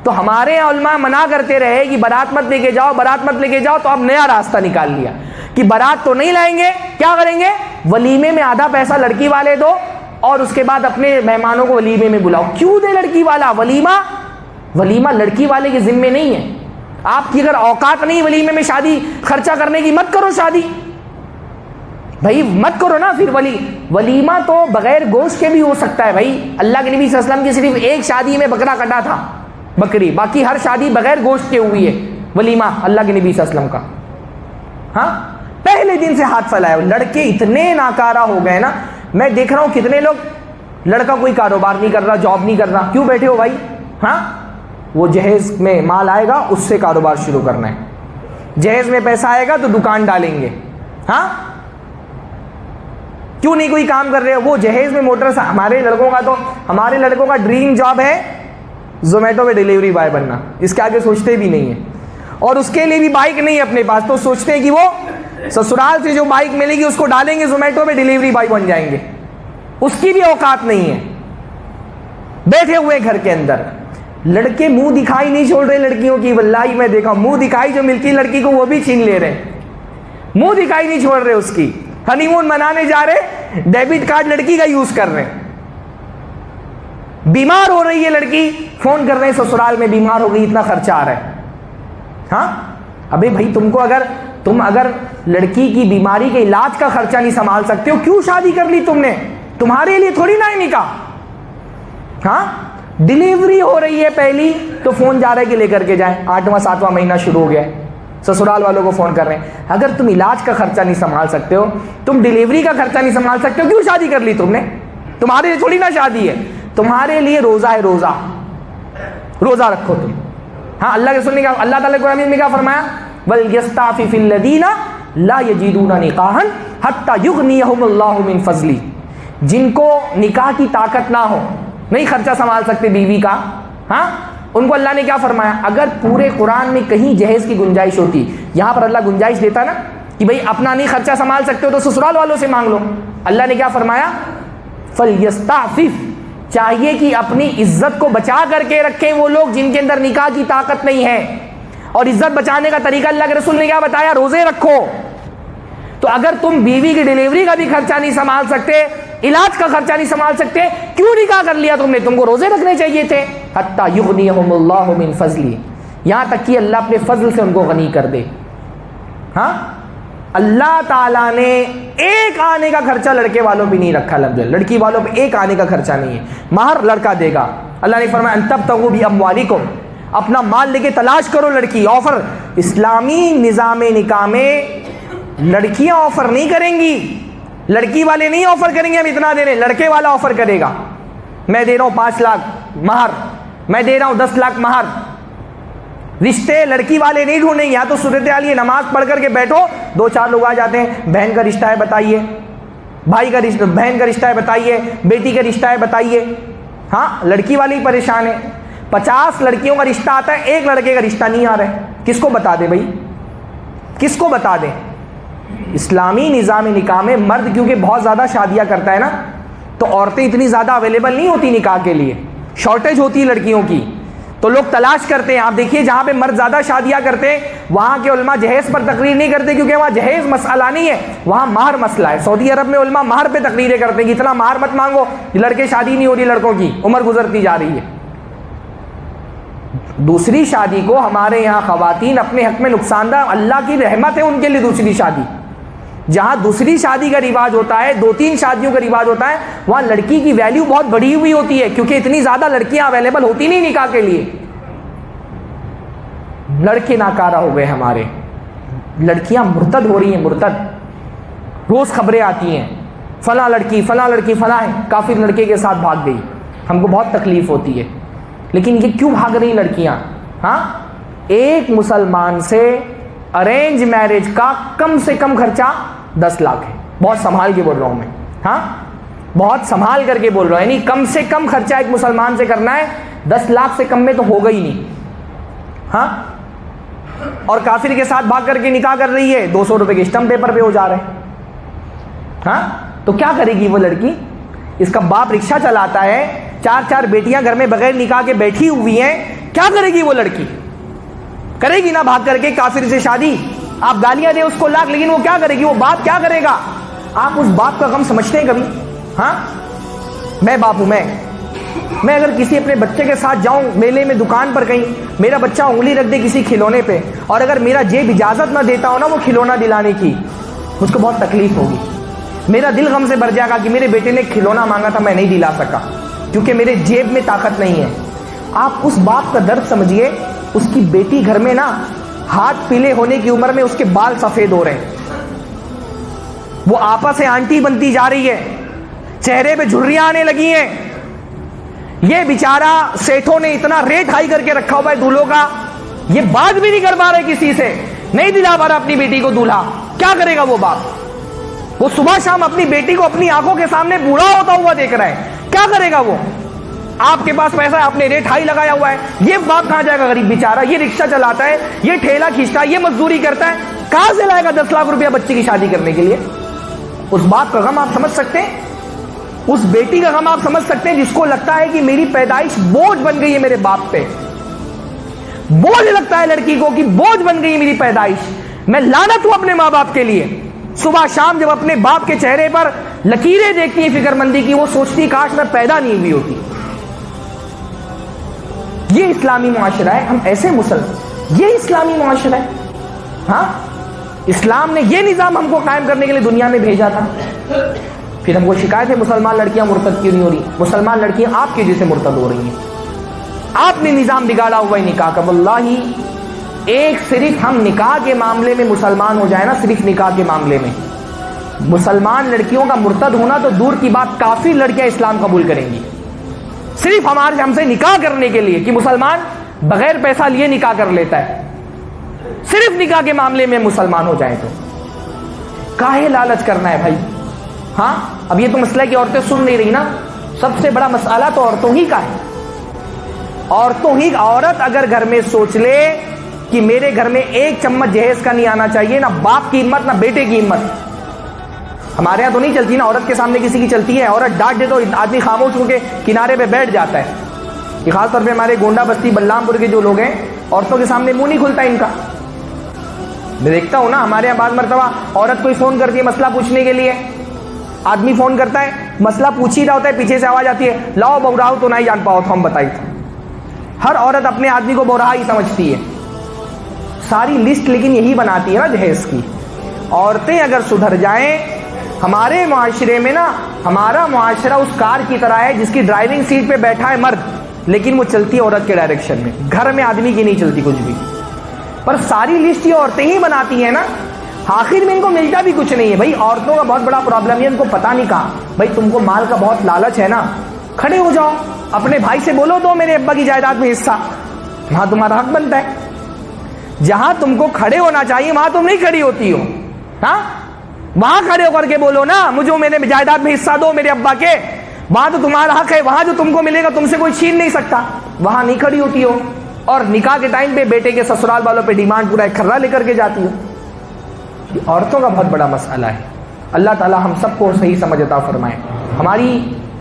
تو ہمارے علماء منع کرتے رہے کہ بارات مت لے کے جاؤ, بارات مت لے کے جاؤ, تو اب نیا راستہ نکال لیا کہ بارات تو نہیں لائیں گے, کیا کریں گے, ولیمے میں آدھا پیسہ لڑکی والے دو اور اس کے بعد اپنے مہمانوں کو ولیمے میں بلاؤ. کیوں دے لڑکی والا ولیمہ؟ ولیمہ لڑکی والے کے ذمے نہیں ہے. آپ کی اگر اوقات نہیں ولیمے میں شادی خرچہ کرنے کی, مت کرو شادی بھائی, مت کرو نا. پھر ولیمہ تو بغیر گوشت کے بھی ہو سکتا ہے بھائی. اللہ کے نبی صلی اللہ علیہ وسلم کی صرف ایک شادی میں بکرا کٹا تھا, بکری, باقی ہر شادی بغیر گوشت کے ہوئی ہے. ولیمہ اللہ کے نبی صلی اللہ علیہ وسلم کا. ہاں, پہلے دن سے ہاتھ پھیلایا. لڑکے اتنے ناکارہ ہو گئے نا, میں دیکھ رہا ہوں کتنے لوگ, لڑکا کوئی کاروبار نہیں کر رہا, جاب نہیں کر رہا, کیوں بیٹھے ہو بھائی؟ ہاں, وہ جہیز میں مال آئے گا اس سے کاروبار شروع کرنا ہے. جہیز میں پیسہ آئے گا تو دکان ڈالیں گے. ہاں, کیوں نہیں کوئی کام کر رہے ہو؟ وہ جہیز میں موٹر. ہمارے لڑکوں کا ڈریم جاب ہے زومیٹو پہ ڈیلیوری بوائے بننا. اس کے آگے سوچتے بھی نہیں ہیں, اور اس کے لیے بھی بائک نہیں ہے اپنے پاس, تو سوچتے ہیں کہ وہ سسرال سے جو بائک ملے گی اس کو ڈالیں گے زومیٹو پہ, ڈیلیوری بوائے بن جائیں گے. اس کی بھی اوقات نہیں ہے. بیٹھے ہوئے گھر کے اندر لڑکے منہ دکھائی نہیں چھوڑ رہے لڑکیوں کی. واللہ میں دیکھا منہ دکھائی جو ملتی لڑکی کو وہ بھی چھین لے رہے, منہ دکھائی نہیں چھوڑ رہے اس کی. ہنی مون منانے جا رہے, ڈیبٹ کارڈ لڑکی کا یوز کر رہے. بیمار ہو رہی ہے لڑکی, فون کر رہے ہیں سسرال میں بیمار ہو گئی, اتنا خرچہ آ رہا ہے. ہاں, ابھی بھائی تم اگر لڑکی کی بیماری کے علاج کا خرچہ نہیں سنبھال سکتے ہو, کیوں شادی کر لی تم نے؟ تمہارے لیے تھوڑی نہ ہے نکاح. ہاں, ڈیلیوری ہو رہی ہے پہلی تو فون جا رہا ہے کہ لے کر کے جائیں, 8واں 7واں مہینہ شروع ہو گیا ہے, سسرال والوں کو فون کر رہے ہیں. اگر تم علاج کا خرچہ نہیں سنبھال سکتے ہو, تم ڈیلیوری کا خرچہ نہیں سنبھال سکتے ہو, کیوں شادی کر لی تم نے؟ تمہارے لیے تھوڑی نہ شادی ہے, تمہارے لیے روزہ ہے. روزہ رکھو تم. ہاں اللہ کے رسول نے کیا، اللہ تعالیٰ قرآن میں کیا فرمایا، وَلْيَسْتَعْفِفِ الَّذِينَ لَا يَجِدُونَ نِكَاحًا حَتَّى يُغْنِيَهُمُ اللَّهُ مِنْ فَضْلِهِ، جن کو نکاح کی طاقت نہ ہو، نہیں خرچہ سنبھال سکتے بیوی کا، ہاں ان کو اللہ نے کیا فرمایا، اگر پورے قرآن میں کہیں جہیز کی گنجائش ہوتی، یہاں پر اللہ گنجائش دیتا نا کہ بھئی اپنا نہیں خرچہ سنبھال سکتے ہو تو سسرال والوں سے مانگ لو، اللہ نے کیا فرمایا، فَلْيَسْتَعْفِفْ، چاہیے کہ اپنی عزت کو بچا کر کے رکھیں وہ لوگ جن کے اندر نکاح کی طاقت نہیں ہے، اور عزت بچانے کا طریقہ اللہ کے رسول نے کیا بتایا، روزے رکھو۔ تو اگر تم بیوی کی ڈیلیوری کا بھی خرچہ نہیں سنبھال سکتے، علاج کا خرچہ نہیں سنبھال سکتے، کیوں نکاح کر لیا تم نے؟ تم کو روزے رکھنے چاہیے تھے، حتی یغنیہم اللہ من فضلی، یہاں تک کہ اللہ اپنے فضل سے ان کو غنی کر دے۔ ہاں اللہ تعالیٰ نے ایک آنے کا خرچہ لڑکے والوں پہ نہیں رکھا، لڑکی والوں پہ ایک آنے کا خرچہ نہیں ہے، مہر لڑکا دے گا۔ اللہ نے فرمایا ان تبتغوا باموالکم، اپنا مال لے کے تلاش کرو لڑکی۔ آفر اسلامی نظام نکاح میں لڑکیاں آفر نہیں کریں گی، لڑکی والے نہیں آفر کریں گے ہم اتنا دے رہے، لڑکے والا آفر کرے گا، میں دے رہا ہوں 5 لاکھ مہر، میں دے رہا ہوں 10 لاکھ مہر۔ رشتے لڑکی والے نہیں ڈھونڈیں گے، یا تو صورتحال یہ نماز پڑھ کر کے بیٹھو، 2-4 لوگ آ جاتے ہیں، بہن کا رشتہ ہے بتائیے، بھائی کا رشتہ، بہن کا رشتہ ہے بتائیے، بیٹی کا رشتہ ہے بتائیے۔ ہاں لڑکی والے ہی پریشان ہے، 50 لڑکیوں کا رشتہ آتا ہے، ایک لڑکے کا رشتہ نہیں آ رہا ہے، کس کو بتا دے بھائی، کس کو بتا دیں؟ اسلامی نظام نکاح میں مرد کیونکہ بہت زیادہ شادیاں کرتا ہے نا، تو عورتیں اتنی زیادہ اویلیبل نہیں ہوتی نکاح کے لیے، شارٹیج ہوتی ہے لڑکیوں کی، تو لوگ تلاش کرتے ہیں۔ آپ دیکھیے جہاں پہ مرد زیادہ شادیاں کرتے ہیں وہاں کے علماء جہیز پر تقریر نہیں کرتے، کیونکہ وہاں جہیز مسئلہ نہیں ہے، وہاں مہر مسئلہ ہے۔ سعودی عرب میں علماء مہر پہ تقریریں کرتے ہیں کہ اتنا مہر مت مانگو، لڑکے شادی نہیں ہو رہی، لڑکوں کی عمر گزرتی جا رہی ہے۔ دوسری شادی کو ہمارے یہاں خواتین اپنے حق میں نقصان دہ، اللہ کی رحمت ہے ان کے لیے دوسری شادی، جہاں دوسری شادی کا رواج ہوتا ہے، 2-3 شادیوں کا رواج ہوتا ہے، وہاں لڑکی کی ویلیو بہت بڑی ہوئی ہوتی ہے، کیونکہ اتنی زیادہ لڑکیاں اویلیبل ہوتی نہیں نکاح کے لیے۔ لڑکے ناکارہ ہو گئے ہمارے، لڑکیاں مرتد ہو رہی ہیں، مرتد، روز خبریں آتی ہیں فلاں لڑکی فلاں لڑکی فلاں کافر لڑکے کے ساتھ بھاگ گئی، ہم کو بہت تکلیف ہوتی ہے، لیکن یہ کیوں بھاگ رہی لڑکیاں؟ ہاں ایک مسلمان سے ارینج میرج کا کم سے کم خرچہ 10 لاکھ ہے، بہت سنبھال کے بول رہا ہوں میں، ہاں بہت سنبھال کر کے بول رہا ہوں، یعنی کم سے کم خرچہ ایک مسلمان سے کرنا ہے 10 لاکھ سے کم میں تو ہوگا ہی نہیں۔ ہاں اور کافر کے ساتھ بھاگ کر کے نکاح کر رہی ہے، 200 روپے کے اسٹمپ پیپر پہ ہو جا رہے ہیں۔ ہاں تو کیا کرے گی وہ لڑکی؟ اس کا باپ رکشہ چلاتا ہے، 4 بیٹیاں گھر میں بغیر نکاح کے بیٹھی ہوئی ہیں، کیا کرے گی وہ لڑکی؟ کرے گی نا بھاگ کر کے کافر سے شادی، آپ گالیاں دیں اس کو لاکھ، لیکن وہ کیا کرے گی؟ وہ باپ کیا کرے گا؟ آپ اس باپ کا غم سمجھتے ہیں کبھی؟ ہاں میں باپ ہوں، میں اگر کسی اپنے بچے کے ساتھ جاؤں میلے میں، دکان پر کہیں، میرا بچہ انگلی رکھ دے کسی کھلونے پہ، اور اگر میرا جیب اجازت نہ دیتا ہو نا وہ کھلونا دلانے کی، مجھ کو بہت تکلیف ہوگی، میرا دل غم سے بھر جائے گا کہ میرے بیٹے نے کھلونا مانگا تھا میں نہیں دلا سکا کیونکہ میرے جیب میں طاقت نہیں ہے۔ آپ اس باپ کا درد سمجھیے، اس کی بیٹی گھر میں نا ہاتھ پیلے ہونے کی عمر میں اس کے بال سفید ہو رہے ہیں، وہ آپا سے آنٹی بنتی جا رہی ہے، چہرے پہ جھریاں آنے لگی ہیں، یہ بیچارہ سیٹھوں نے اتنا ریٹ ہائی کر کے رکھا ہوا ہے دولہوں کا، یہ بات بھی نہیں کر پا رہے کسی سے، نہیں دلا پا رہا اپنی بیٹی کو دولہا، کیا کرے گا وہ باپ؟ وہ صبح شام اپنی بیٹی کو اپنی آنکھوں کے سامنے بوڑھا ہوتا ہوا دیکھ رہا ہے، کیا کرے گا وہ؟ آپ کے پاس پیسہ ہے، آپ نے ریٹ ہائی لگایا ہوا ہے، یہ باپ کہاں جائے گا غریب بیچارہ؟ یہ رکشہ چلاتا ہے، یہ ٹھیلا کھینچتا ہے، یہ مزدوری کرتا ہے، کہاں سے لائے گا 10 لاکھ روپیہ بچی کی شادی کرنے کے لیے؟ اس باپ کا غم آپ سمجھ سکتے ہیں؟ اس بیٹی کا غم آپ سمجھ سکتے ہیں جس کو لگتا ہے کہ میری پیدائش بوجھ بن گئی ہے میرے باپ پہ، بوجھ لگتا ہے لڑکی کو کہ بوجھ بن گئی ہے میری پیدائش، میں لعنت ہوں اپنے ماں باپ کے لیے۔ صبح شام جب اپنے باپ کے چہرے پر لکیریں دیکھتی ہے فکر مندی کی، وہ سوچتی کاش میں پیدا نہیں ہوئی ہوتی۔ یہ اسلامی معاشرہ ہے، ہم ایسے مسلمان، یہ اسلامی معاشرہ ہے؟ ہاں اسلام نے یہ نظام ہم کو قائم کرنے کے لیے دنیا میں بھیجا تھا، پھر ہم کو شکایت ہے مسلمان لڑکیاں مرتد کیوں نہیں ہو رہی؟ مسلمان لڑکیاں آپ کی وجہ سے مرتد ہو رہی ہیں، آپ نے نظام بگاڑا ہوا ہے نکاح کا۔ واللہ ایک صرف ہم نکاح کے معاملے میں مسلمان ہو جائے نا، صرف نکاح کے معاملے میں مسلمان لڑکیوں کا مرتد ہونا تو دور کی بات، کافر لڑکیاں اسلام قبول کریں گی، صرف ہم سے نکاح کرنے کے لیے کہ مسلمان بغیر پیسہ لیے نکاح کر لیتا ہے، صرف نکاح کے معاملے میں مسلمان ہو جائیں تو کاہے لالچ کرنا ہے بھائی؟ ہاں اب یہ تو مسئلہ ہے کہ عورتیں سن نہیں رہی نا، سب سے بڑا مسئلہ تو عورتوں ہی کا ہے، عورتوں ہی۔ عورت اگر گھر میں سوچ لے کہ میرے گھر میں ایک چمچ جہیز کا نہیں آنا چاہیے، نہ باپ کی ہمت نہ بیٹے کی ہمت۔ ہمارے یہاں تو نہیں چلتی نا، عورت کے سامنے کسی کی چلتی ہے، عورت ڈانٹ دے تو آدمی خاموش ہو کے کنارے پہ بیٹھ جاتا ہے۔ یہ خاص طور پہ ہمارے گونڈا بستی بلرام پور کے جو لوگ ہیں، عورتوں کے سامنے منہ نہیں کھلتا ان کا۔ میں دیکھتا ہوں نا، ہمارے یہاں بعض مرتبہ عورت کوئی فون کرتی ہے مسئلہ پوچھنے کے لیے، آدمی فون کرتا ہے مسئلہ پوچھ ہی رہا ہوتا ہے، پیچھے سے آواز آتی ہے لاؤ بوراؤ تو نہیں جان پاؤ تو ہم بتائی تھے۔ ہر عورت اپنے آدمی کو بورہا ہی سمجھتی ہے، ساری لسٹ لیکن یہی بناتی ہے نا جہیز کی۔ عورتیں اگر سدھر جائیں، ہمارے معاشرے میں نا، ہمارا معاشرہ اس کار کی طرح ہے جس کی ڈرائیونگ سیٹ پہ بیٹھا ہے مرد، لیکن وہ چلتی ہے عورت کے ڈائریکشن میں، گھر میں آدمی کی نہیں چلتی کچھ بھی، پر ساری لسٹ یہ عورتیں ہی بناتی ہیں نا، آخر میں ان کو ملتا بھی کچھ نہیں ہے۔ بھائی عورتوں کا بہت بڑا پرابلم ہے، ان کو پتہ نہیں کہا بھائی تم کو مال کا بہت لالچ ہے نا، کھڑے ہو جاؤ اپنے بھائی سے بولو دو میرے ابا کی جائیداد میں حصہ، وہاں تمہارا حق بنتا ہے۔ جہاں تم کو کھڑے ہونا چاہیے وہاں تم نہیں کھڑی ہوتی ہو، ہاں وہاں کھڑے ہو کر کے بولو نا مجھے میرے جائیداد میں حصہ دو میرے ابا کے، وہاں تو تمہارا حق ہے، وہاں جو تم کو ملے گا تم سے کوئی چھین نہیں سکتا، وہاں نہیں کھڑی ہوتی ہو، اور نکاح کے ٹائم پہ بیٹے کے سسرال والوں پہ ڈیمانڈ پورا ایک کھرا لے کر کے جاتی ہو۔ یہ عورتوں کا بہت بڑا مسئلہ ہے۔ اللہ تعالی ہم سب کو صحیح سمجھ عطا فرمائے۔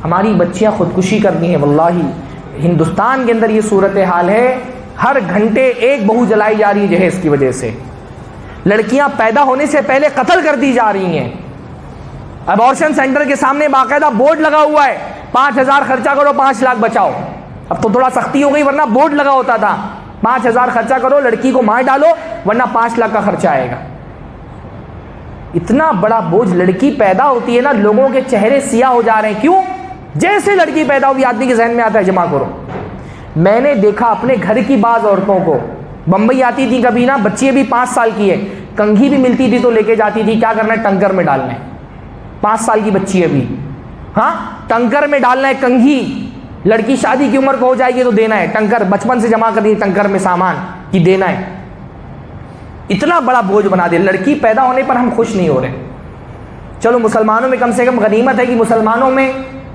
ہماری بچیاں خودکشی کرنی ہے، واللہ ہندوستان کے اندر یہ صورتحال ہے، ہر گھنٹے ایک بہو جلائی جا رہی ہے جہیز کی وجہ سے، لڑکیاں پیدا ہونے سے پہلے قتل کر دی جا رہی ہیں۔ ابارشن سینٹر کے سامنے باقاعدہ بورڈ لگا ہوا ہے 5,000 خرچہ کرو 5 لاکھ بچاؤ۔ اب تو تھوڑا سختی ہو گئی، ورنہ بورڈ لگا ہوتا تھا 5,000 خرچہ کرو لڑکی کو مار ڈالو ورنہ 5 لاکھ کا خرچہ آئے گا۔ اتنا بڑا بوجھ، لڑکی پیدا ہوتی ہے نا لوگوں کے چہرے سیاہ ہو جا رہے ہیں، کیوں؟ جیسے لڑکی پیدا ہوئی آدمی کے ذہن میں آتا ہے جمع کرو۔ میں نے دیکھا اپنے گھر کی بعض عورتوں کو، بمبئی آتی تھی کبھی نا، بچی ابھی 5 سال کی ہے، کنگھی بھی ملتی تھی تو لے کے جاتی تھی، کیا کرنا ہے ٹنکر میں ڈالنا ہے، 5 سال کی بچی ابھی، ہاں ٹنکر میں ڈالنا ہے کنگھی، لڑکی شادی کی عمر کو ہو جائے گی تو دینا ہے ٹنکر، بچپن سے جمع کرنی ٹنکر میں سامان کی دینا ہے۔ اتنا بڑا بوجھ بنا دیا، لڑکی پیدا ہونے پر ہم خوش نہیں ہو رہے۔ چلو مسلمانوں میں کم سے کم غنیمت ہے کہ مسلمانوں میں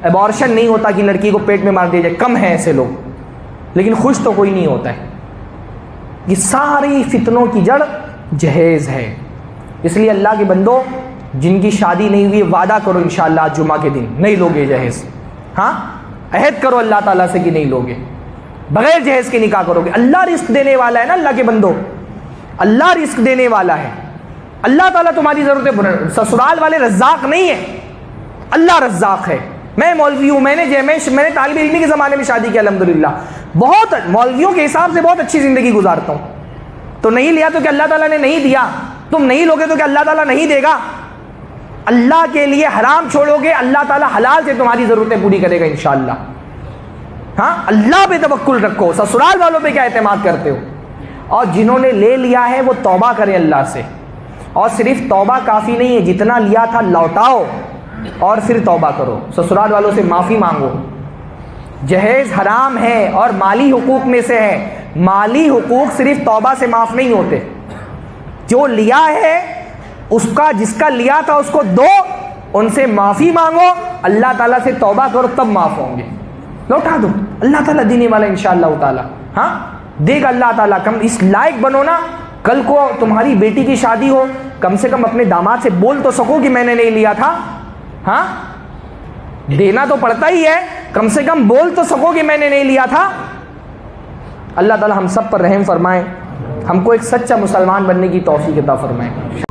ابارشن نہیں ہوتا کہ لڑکی کو پیٹ میں مار دیا جائے، کم ہے ایسے لوگ، لیکن خوش تو کوئی نہیں ہوتا ہے۔ یہ ساری فتنوں کی جڑ جہیز ہے۔ اس لیے اللہ کے بندو جن کی شادی نہیں ہوئی وعدہ کرو انشاءاللہ آج جمعہ کے دن نہیں لوگے جہیز، ہاں عہد کرو اللہ تعالیٰ سے کہ نہیں لوگے، بغیر جہیز کے نکاح کرو گے۔ اللہ رزق دینے والا ہے نا، اللہ کے بندو اللہ رزق دینے والا ہے، اللہ تعالیٰ تمہاری ضرورت، سسرال والے رزاق نہیں ہے، اللہ رزاق ہے۔ میں مولوی ہوں، میں نے طالب علمی کے زمانے میں شادی کی الحمدللہ، بہت مولویوں کے حساب سے بہت اچھی زندگی گزارتا ہوں۔ تو نہیں لیا تو کہ اللہ تعالیٰ نے نہیں دیا، تم نہیں لوگے تو کہ اللہ تعالیٰ نہیں دے گا؟ اللہ کے لیے حرام چھوڑو گے اللہ تعالیٰ حلال سے تمہاری ضرورتیں پوری کرے گا انشاءاللہ۔ ہاں اللہ پہ توکل رکھو، سسرال والوں پہ کیا اعتماد کرتے ہو؟ اور جنہوں نے لے لیا ہے وہ توبہ کریں اللہ سے، اور صرف توبہ کافی نہیں ہے، جتنا لیا تھا لوٹاؤ اور پھر توبہ کرو، سسرال والوں سے معافی مانگو۔ جہیز حرام ہے اور مالی حقوق میں سے ہے، مالی حقوق صرف توبہ سے معاف نہیں ہوتے، جو لیا ہے اس کا، جس کا لیا تھا اس کو دو، ان سے معافی مانگو، اللہ تعالیٰ سے توبہ کرو تب معاف ہوں گے، لوٹا دو، اللہ تعالیٰ دینے والا انشاءاللہ تعالیٰ، ہاں دے گا اللہ تعالیٰ۔ کم اس لائق بنو نا، کل کو تمہاری بیٹی کی شادی ہو کم سے کم اپنے داماد سے بول تو سکو کہ میں نے نہیں لیا تھا، ہاں دینا تو پڑتا ہی ہے، کم سے کم بول تو سکو کہ میں نے نہیں لیا تھا۔ اللہ تعالیٰ ہم سب پر رحم فرمائے، ہم کو ایک سچا مسلمان بننے کی توفیق عطا فرمائے۔